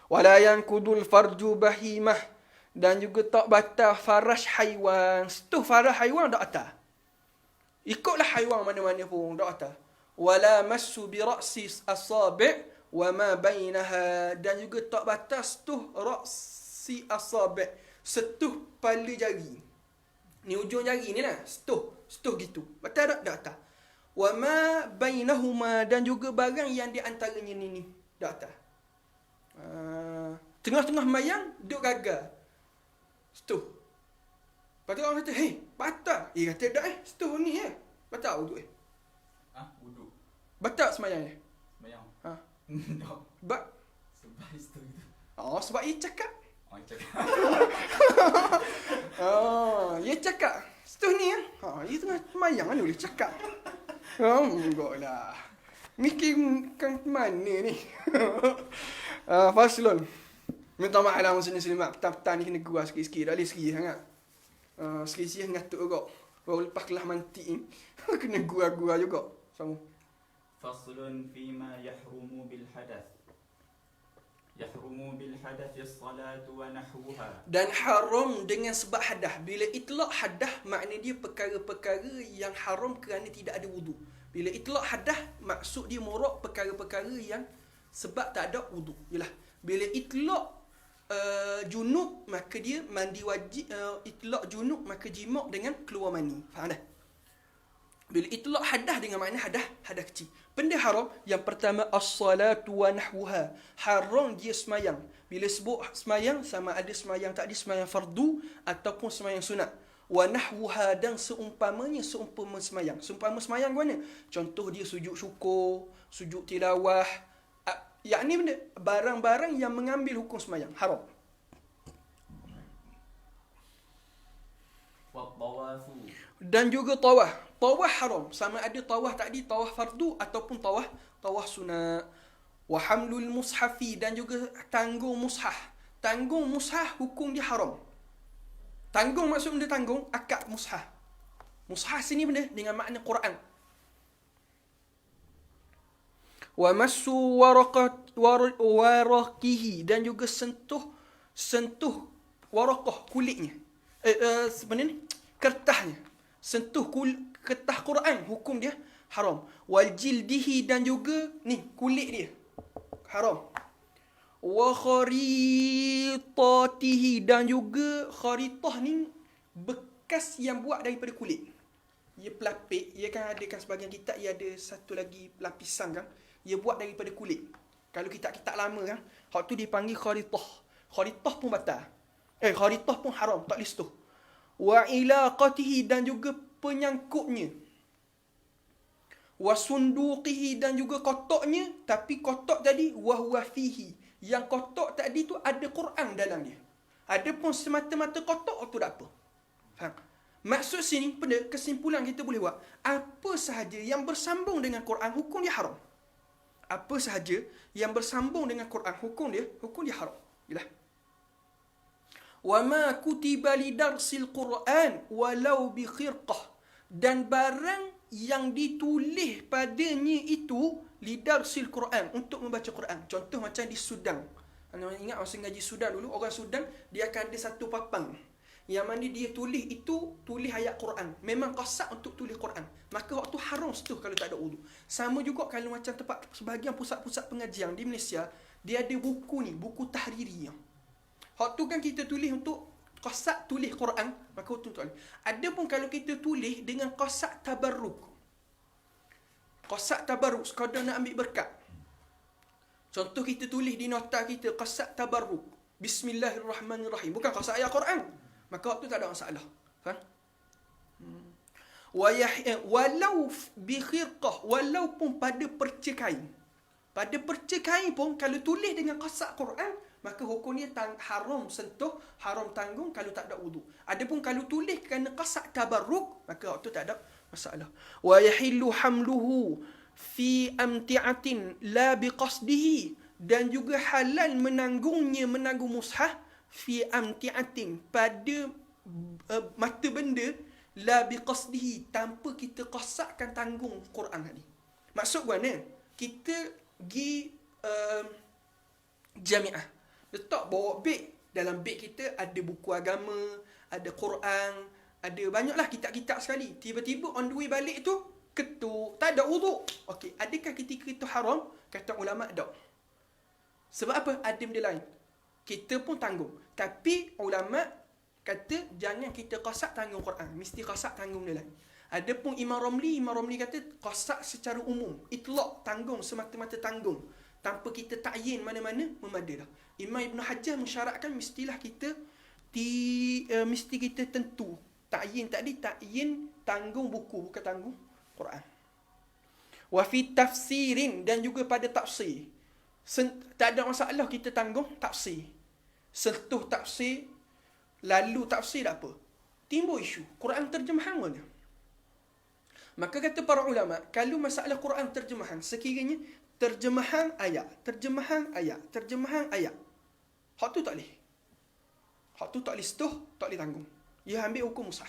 Wala yankudul farju bahimah, dan juga tak batal faraj haiwan. Setuh faraj haiwan dak batal. Ikutlah haiwan mana-mana pun dak batal. Wala massu bi ra'si asabi' wa ma bainaha, dan juga tak batal setuh ra'si asabi', setuh kepala jari. Ni ujung jari ni lah, setuh gitu. Batal tak? Tak batal. Wa ma bainahuma, dan juga barang yang di antaranya ni dak batal. Tengah-tengah mayang duk gagal. Setuh. Lepas tu orang kata, "Hei, batal." Kata, "Tak setuh ni batal wuduk Wuduk. Batal semayang ni." Semayang. Tak. Sebab itu gitu. Sebab ia cakap. Cakap. Ia cakap. Setuh ni ia tengah semayang mana boleh cakap. Enggak lah. Mikirkan mana ni. Faslun. Minta maaf lah muslim-muslimat. Petang-petang ni kena gua sikit-sikit. Tak boleh sikit sangat. Selisih ngatuk juga. Baru lepas kelas mantik ni. Kena gua-gua juga. Sama. Faslun fima yahrumu bil hadath. Yahrumu bil hadath as-salatu wa nahwuha. Dan haram dengan sebab hadah. Bila itlaq hadah, makna dia perkara-perkara yang haram kerana tidak ada wudu. Bila itlaq hadah, maksud dia murak perkara-perkara yang sebab tak ada wudu. Yalah. Bila itlaq junub, maka dia mandi wajib. Itlaq junub, maka jimak dengan keluar mani. Faham dah? Bila itlaq hadah dengan makna hadah kecil. Benda haram, yang pertama as-salatu wa nahwuha. Haram dia semayang. Bila sebut semayang, sama ada semayang tak ada semayang fardu ataupun semayang sunat. Wa nahwuha, dan seumpama semayang. Seumpama semayang mana? Contoh dia sujud syukur, sujud tilawah. Yakni benda barang-barang yang mengambil hukum semayang haram. Wa tawafu. Dan juga tawaf. Tawaf haram. Sama ada tawaf tak ada, tawaf fardu ataupun tawaf sunat. Wa hamlul mushafi, dan juga tanggung mushaf. Tanggung mushaf hukum dia haram. Tanggung maksud benda tanggung, akad mushaf. Mushaf sini benda dengan makna Quran. Wa massu waraqihi, dan juga sentuh waraqah, kulitnya. Sebenarnya kertasnya. Sentuh kertas Quran, hukum dia haram. Wal jildihi, dan juga ni kulit dia, haram. Wa kharitatihi, dan juga kharitah ni bekas yang buat daripada kulit. Ia pelapik, ia kan ada kan sebahagian kitab, ia ada satu lagi lapisan kan, ia buat daripada kulit. Kalau kitab-kitab lama kan, hak tu dipanggil kharitah. Kharitah pun batal. Kharitah pun haram, tak boleh sentuh. Wa ilaqatihi, dan juga penyangkutnya. Wa sunduqihi, dan juga kotaknya, tapi kotak tadi wa huwa fihi. Yang kotak tadi tu ada Quran dalam dia. Ada pun semata-mata kotak tu tak apa. Faham? Maksud sini, pada kesimpulan kita boleh buat, apa sahaja yang bersambung dengan Quran, hukum dia haram. Apa sahaja yang bersambung dengan Quran, hukum dia haram. Yalah. Wa ma kutiba lidarsil Quran walau bi khirqah, dan barang yang ditulis padanya itu lidarsil Quran, untuk membaca Quran. Contoh macam di Sudan. Anda ingat masa ngaji Sudan dulu, orang Sudan dia akan ada satu papang yang mana dia tulis ayat Quran. Memang qasak untuk tulis Quran. Maka waktu haram setuh kalau tak ada wudu. Sama juga kalau macam tempat sebahagian pusat-pusat pengajian di Malaysia, dia ada buku ni, buku tahriri. Waktu kan kita tulis untuk qasak tulis Quran, maka waktu tu boleh. Ada pun kalau kita tulis dengan qasak tabarruk. Qasak tabarruk sekadar nak ambil berkat. Contoh kita tulis di nota kita qasak tabarruk. Bismillahirrahmanirrahim. Bukan qasak ayat Quran. Maka waktu tak ada masalah. Faham? Walau bi khirqah, walaupun pada perca kain. Pada perca kain pun kalau tulis dengan qasak Quran, maka hukumnya haram sentuh, haram tanggung kalau tak ada wudu. Adapun kalau tulis kerana qasak tabarruk, maka waktu tak ada masalah. Wa yahillu hamluhu fi amti'atin la biqasdihi, dan juga halal menanggung mushaf fi amti'atin, pada mata benda, la biqasdihi, tanpa kita qasakkan tanggung Quran tadi. Maksud mana? Kita pergi jamiah, letak bawa beg, dalam beg kita ada buku agama, ada Quran, ada banyaklah kitab-kitab sekali. Tiba-tiba on the way balik tu ketuk, tak ada wudu. Okey, adakah ketika itu haram? Kata ulama tak. Sebab apa? Ada benda lain. Kita pun tanggung. Tapi ulama kata jangan kita qasak tanggung Quran, mesti qasak tanggung dia lain. Adapun Imam Ramli kata qasak secara umum, itlaq, tanggung, semata-mata tanggung, tanpa kita ta'yin mana-mana, memadalah. Imam Ibn Hajar mensyaratkan mestilah kita mesti kita tentu. Ta'yin tadi, ta'yin tanggung buku, bukan tanggung Quran. Wa fi tafsirin, dan juga pada tafsir. Tak ada masalah kita tanggung tafsir. Sentuh tafsir, lalu tafsir tak apa. Timbul isu, Quran terjemahan mana? Maka kata para ulama, kalau masalah Quran terjemahan, sekiranya terjemahan ayat, hak tu tak boleh. Hak tu tak boleh sentuh, tak boleh tanggung. Ia ambil hukum musah.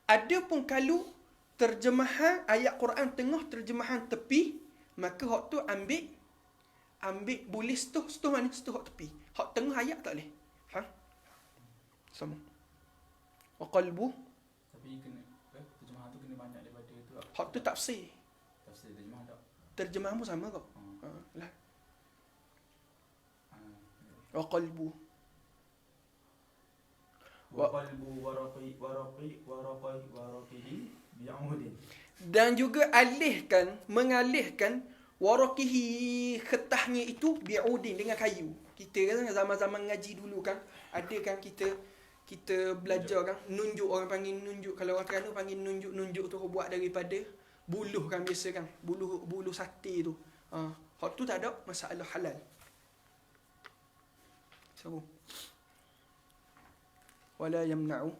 Adapun kalau terjemahan ayat Quran tengah, terjemahan tepi, maka hak tu ambil boleh sentuh mana? Sentuh hak tepi. Hak tengah ayat tak boleh. Faham? Sama. Wa qalbu. Tapi kena terjemahan tu kena banyak daripada tu. Hak tu tafsir. Tafsir terjemahan tak? Terjemahan pun sama kau. Lah. Wa qalbu. Wa qalbu waraqihi bi'udin. Dan juga mengalihkan waraqihi, ketahnya itu bi'udin, dengan kayu. Kita kan zaman-zaman ngaji dulu kan, ada kan kita belajar kan, nunjuk, orang panggil nunjuk, kalau orang Terengganu panggil nunjuk tu buat daripada buluh kan, biasa kan, buluh sate tu. Hak tu tak ada masalah halal. So, wala yamna'u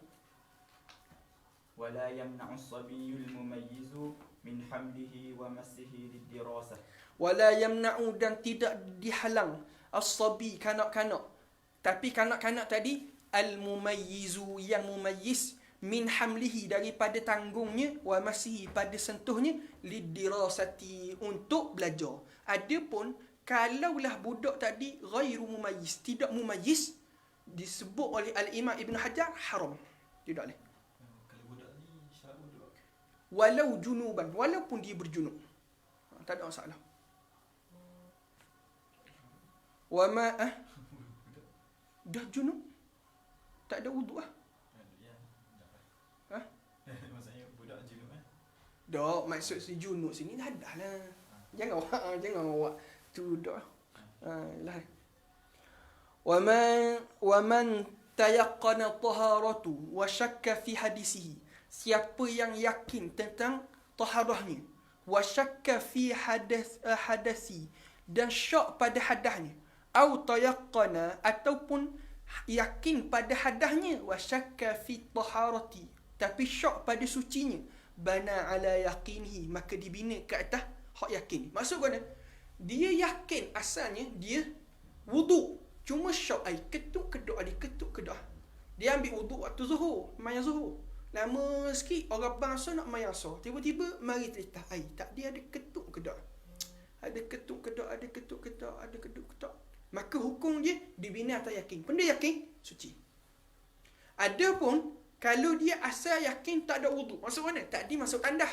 as-sabiyyul mumayyizu min hamlihi wa massihi lid-dirasah. Wala yamna'u, dan tidak dihalang as-sabi, kanak-kanak. Tapi kanak-kanak tadi al-mumayyizu, yang mumayyiz, min hamlihi, daripada tanggungnya, wa massihi, pada sentuhnya, lid-dirasati, untuk belajar. Adapun kalaulah budak tadi ghairu mumayyiz, tidak mumayyiz, disebut oleh al-Imam Ibn Hajar haram. Tidak boleh. Kalau budak ni syarat wudu. walau junuban, walaupun dia berjunub. Tak ada masalah. Wa ma dah junub, tak ada wuduk lah. Ha? Maksudnya budak junub kan? Dok, maksud si junub sini dah lah. Jangan awak tu dah. Lah. Wa man tayaqqana taharatu wa syakka fi hadisihi. Siapa yang yakin tentang taharahnya, wa syakka fi hadasi, dan syak pada hadahnya, au tayaqqana, ataupun yakin pada hadahnya, wa syakka fi taharati, tapi syak pada sucinya, bana ala yaqinihi, maka dibina ke atas hak yakin. Maksud mana? Dia yakin asalnya dia wuduk, cuma syak air ketuk kedok, dia ambil wuduk waktu zuhur, mayang zuhur. Lama sikit orang bangsa nak mayang asar, tiba-tiba mari terletak air. Tak, dia ada ketuk kedok. Maka hukum dia dibina atas yakin. Benda yakin suci. Adapun kalau dia asal yakin tak ada wuduk, maksud mana? Tadi masuk tandah.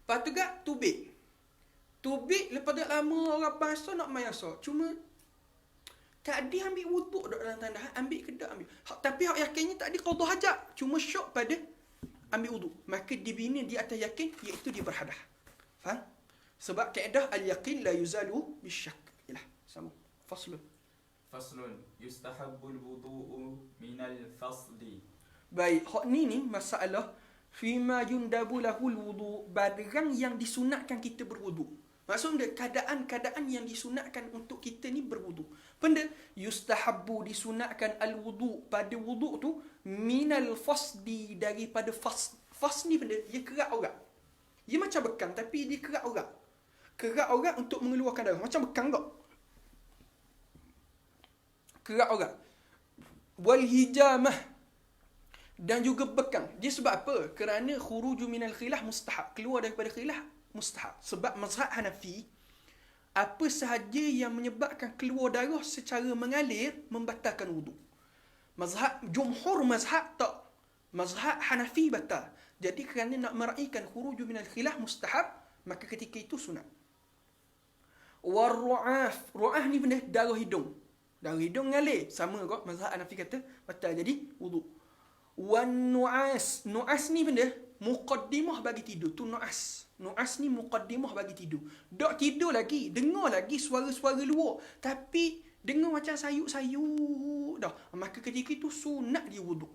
Lepas tu gak tubik lepas dah lama orang bangsa nak mayang asar, cuma tak dia ambil wuduk dalam tandah, ambil ke tak ambil. Tapi hak yakinnya tak dia qada hajat, cuma syok pada ambil wuduk. Maka dibina di atas yakin, iaitu dia berhadah. Faham? Sebab kaedah al-yaqin la yuzalu bisyak. Yalah, sama. Faslun yustahabbul wudu'u minal fasli. Baik, hak ni masalah fima yundabu lahul wudu', barang yang disunatkan kita berwuduk. Maksudnya keadaan-keadaan yang disunatkan untuk kita ni berwuduk. Benda yustahabbu, disunatkan al-wudu, pada wuduk tu, minal fasdi, daripada fas. Fas ni benda dia kerak orang. Dia macam bekang tapi dia kerak orang. Kerak orang untuk mengeluarkan darah. Macam bekang tak? Kerak orang. Wal hijamah, dan juga bekang. Dia sebab apa? Kerana khuruju minal khilah mustahab. Keluar daripada khilah mustahab. Sebab mazhab Hanafi, apa sahaja yang menyebabkan keluar darah secara mengalir membatalkan wuduk. Jumhur mazhab tak. Mazhab Hanafi batal. Jadi kerana nak meraihkan khuruju minal khilah mustahab, maka ketika itu sunat. Warru'af. Ru'af ni benda darah hidung. Darah hidung mengalir. Sama kok. Mazhab Hanafi kata batal jadi wuduk. Wan nu'as. Nu'as ni benda muqaddimah bagi tidur. Tu nu'as. Nu'as ni muqaddimah bagi tidur. Dok tidur lagi, dengar lagi suara-suara luar, tapi dengar macam sayuk-sayuk dah. Maka ketika itu sunat dia wuduk.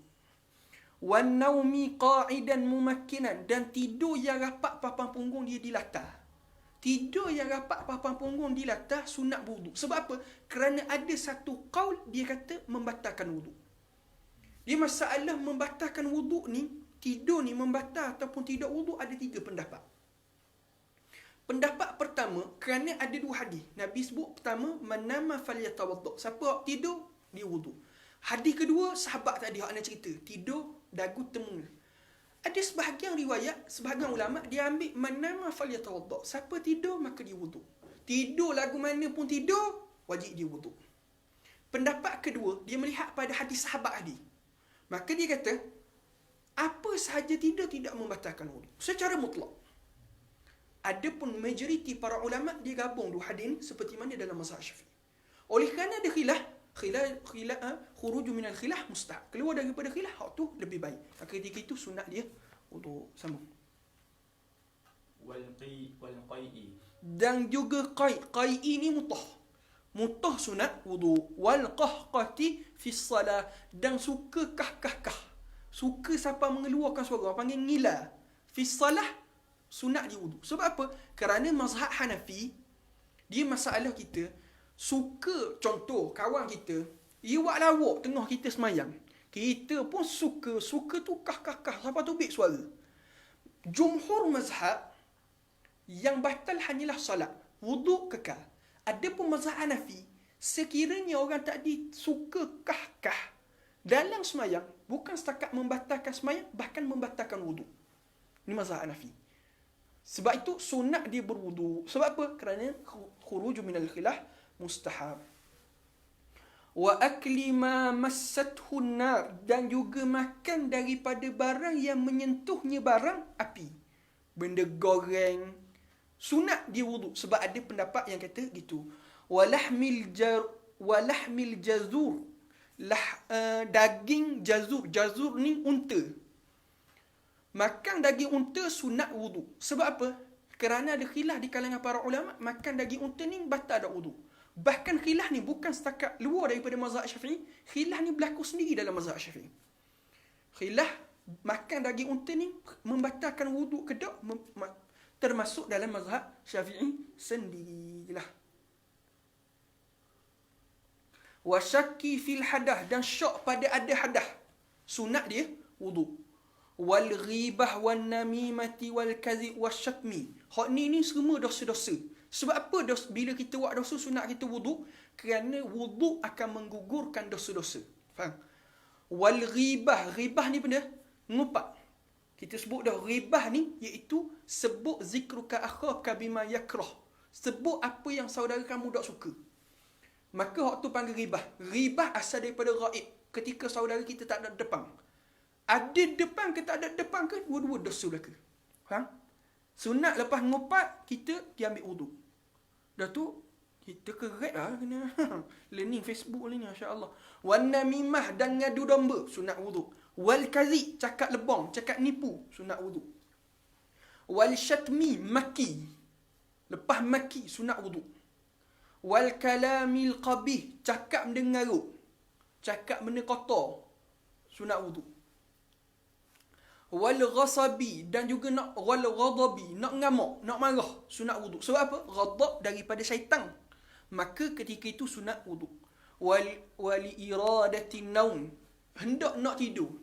Wan naumi qa'idan mumakkinan, dan tidur yang rapat papan punggung dia di latar. Tidur yang rapat papan punggung di latar sunat wuduk. Sebab apa? Kerana ada satu qaul dia kata membatalkan wuduk. Dia masalah membatalkan wuduk ni, tidur ni membatal ataupun tidak wuduk, ada 3 pendapat. Pendapat pertama, kerana ada 2 hadis. Nabi sebut pertama, man nama falyatawadda. Siapa tidur, dia wuduk. Hadis kedua, sahabat tadi hak nak cerita, tidur dagu temu. Ada sebahagian riwayat, sebahagian ulama dia ambil man nama falyatawadda. Siapa tidur maka dia wuduk. Tidur lagu mana pun tidur, wajib dia wuduk. Pendapat kedua, dia melihat pada hadis sahabat tadi. Maka dia kata, apa sahaja tidur tidak membatalkan wuduk secara mutlak. Adapun majoriti para ulama dia gabung 2 hadis ni seperti mana dalam mazhab Syafi'i. Oleh kerana ada khilaf khuruju minal khilah mustahab. Keluar daripada khilah, hak tu lebih baik. Maka ketika itu sunat dia untuk sambung. Wal qai'i. Dan juga qai'i ni mutah. Mutah sunat wudu. Wal qahqati fi salah, dan suka kah. Suka siapa mengeluarkan suara, panggil ngila. Fi salah sunat dia wuduk. Sebab apa? Kerana mazhab Hanafi, dia masalah kita, suka, contoh, kawan kita, dia buat lawak tengah kita semayang. Kita pun suka tu kah, siapa tu bik suara. Jumhur mazhab, yang batal hanyalah salat. Wuduk kekal. Adapun mazhab Hanafi, sekiranya orang tadi suka kah dalam semayang, bukan setakat membatalkan semayang, bahkan membatalkan wuduk. Ini mazhab Hanafi. Sebab itu sunat dia berwudu. Sebab apa? Kerana khuruju minal khilah mustahab. Wa akli ma massathu nar, dan juga makan daripada barang yang menyentuhnya barang api. Benda goreng, sunat dia wuduk. Sebab ada pendapat yang kata gitu. Walahmil jazur, daging jazur. Jazur ni unta. Makan daging unta sunat wuduk. Sebab apa? Kerana ada khilaf di kalangan para ulama, makan daging unta ni batal tak wuduk. Bahkan khilaf ni bukan setakat luar daripada mazhab Syafi'i, khilaf ni berlaku sendiri dalam mazhab Syafi'i. Khilaf makan daging unta ni membatalkan wuduk ke tak, termasuk dalam mazhab Syafi'i sendirilah. Wa syakki fil hadah, dan syak pada ada hadah, sunat dia wuduk. Wal ghibah wan namimati wal kadhib wasyatmi. Hak ni semua dosa-dosa. Sebab apa bila kita buat dosa sunat kita wuduk? Kerana wuduk akan menggugurkan dosa-dosa. Faham? Wal ghibah, ghibah ni benda ngupat. Kita sebut dah ghibah ni iaitu sebut zikruka akhaka bima yakrah. Sebut apa yang saudara kamu tak suka. Maka hak tu panggil ghibah. Ghibah asal daripada ghaib. Ketika saudara kita tak ada depan. Ada depan ke tak ada depan ke, dua-dua dosa belaka. Faham? Sunat lepas ngupat, kita diambil wuduk. Dah tu, kita keret lah kena. Learning Facebook ni, masya-Allah. Wan namimah, dan ngadu domba, sunat wuduk. Wal kadhib, cakap lebong, cakap nipu, sunat wuduk. Wal syatmi, maki. Lepas maki, sunat wuduk. Wal kalamil qabih, cakap benda ngarut. Cakap benda kotor, sunat wuduk. Wal ghasabi, dan juga wal ghadabi, nak ngamuk, nak marah, sunat wuduk. Sebab apa? Ghadab daripada syaitan. Maka ketika itu sunat wuduk. Wal iradati naum, hendak nak tidur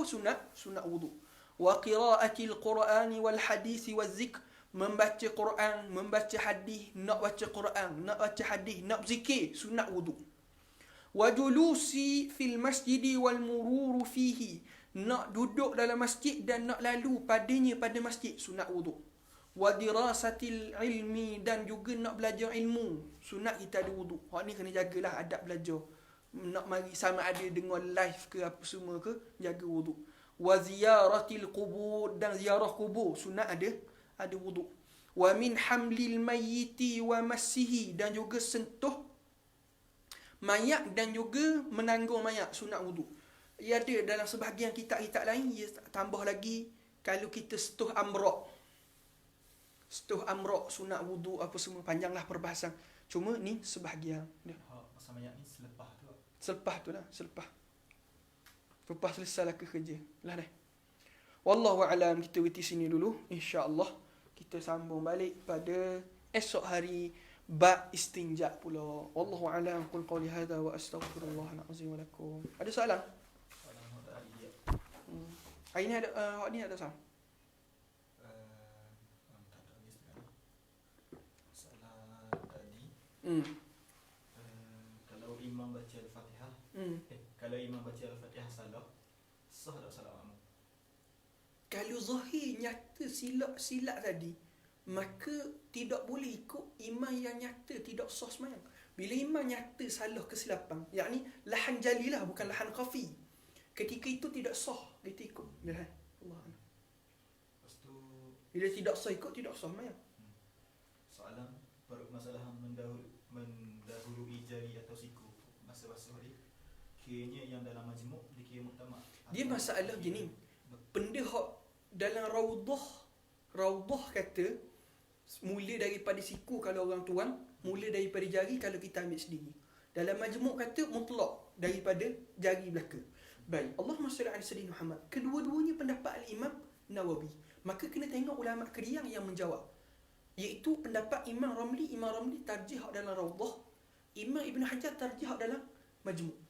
sunat wuduk. Wa qiraatil qur'ani wal hadisi waz zikr, membaca Quran, membaca hadis, nak baca Quran, nak baca hadis, nak zikir, sunat wuduk. Wa julusi fil masjidi wal mururu fihi, nak duduk dalam masjid dan nak lalu padanya pada masjid, sunat wuduk. Wa dirasatil ilmi, dan juga nak belajar ilmu, sunat kita ada wuduk. Hak ni kena jagalah adab belajar. Nak mari sama ada dengar live ke apa semua ke, jaga wuduk. Wa ziyaratil qubur, dan ziarah kubur, sunat ada wuduk. Wa min hamlil mayyiti wa massihi, dan juga sentuh mayat dan juga menanggung mayat, sunat wuduk. Ia ada dalam sebahagian kitab-kitab lain, ia tambah lagi kalau kita setuh amrak. Setuh amrak, sunat wuduk, apa semua, panjanglah perbahasan. Cuma ni sebahagian. Masa mayat ni selepas tu? Selepas tu lah, selepas. Lepas selesai lah kerja. Lah dah. Wallahu a'lam, kita berhenti sini dulu. InsyaAllah kita sambung balik pada esok hari bab istinja pula. Wallahu a'lam, qul qawli hadha wa astaghfirullahal azim wa lakum. Ada soalan? Hari ni ada ni ada soalan. Soalan tadi. Kalau imam baca Al-Fatihah, kalau imam baca Al-Fatihah salah, sah tak salah makmum? Kalau zahir nyata silap tadi, maka tidak boleh ikut imam yang nyata tidak sah sembahyang. Bila imam nyata salah kesilapan, yakni lahan jalilah bukan lahan khafi, ketika itu tidak sah kita ikut. Allah Allah. Lepas tu bila tidak sah ikut, tidak sah sembahyang. Soalan permasalahan mendahului jari atau siku masa basuh dia, kiranya yang dalam majmuk dikira muktamad. Dia masalah gini, benda hak dalam raudah kata mula daripada siku kalau orang tuan, mula daripada jari kalau kita ambil sendiri. Dalam majmuk kata mutlak daripada jari belaka. Baik, Allahumma salli ala sayyidina Muhammad. Kedua-duanya pendapat al-Imam Nawawi. Maka kena tengok ulama Qiyam yang menjawab. Iaitu pendapat Imam Ramli. Imam Ramli tarjih dalam Raudah. Imam Ibn Hajar tarjih dalam Majmu'.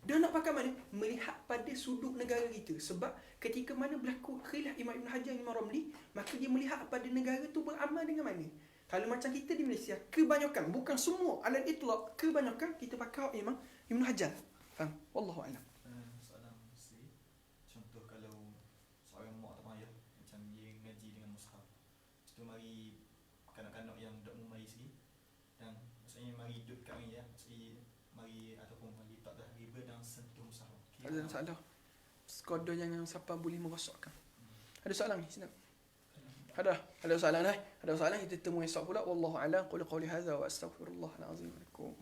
Dia nak pakai mana? Melihat pada sudut negara kita. Sebab ketika mana berlaku khilaf Imam Ibn Hajar Imam Ramli, maka dia melihat pada negara tu beramal dengan mana. Kalau macam kita di Malaysia, kebanyakan, bukan semua, alal itlaq, kebanyakan kita pakai Imam Ibn Hajar. Faham? Wallahu a'lam. Soalan mesti, contoh kalau seorang mak atau ayah macam dia ngaji dengan mushaf, lepas tu mari kanak-kanak yang tak memari sikit, dan maksudnya mari duduk kat meja, maksudnya mari ataupun melipat dah riba dan sentuh musaharah. Ada masalah. Sekadar jangan siapa boleh merosakkan. Ada soalan ni? Sini. Ada soalan dah? Ada soalan kita temu esok pula. Wallahu a'lam. Qul qawli hadza wa astaghfirullah al-azim lakum.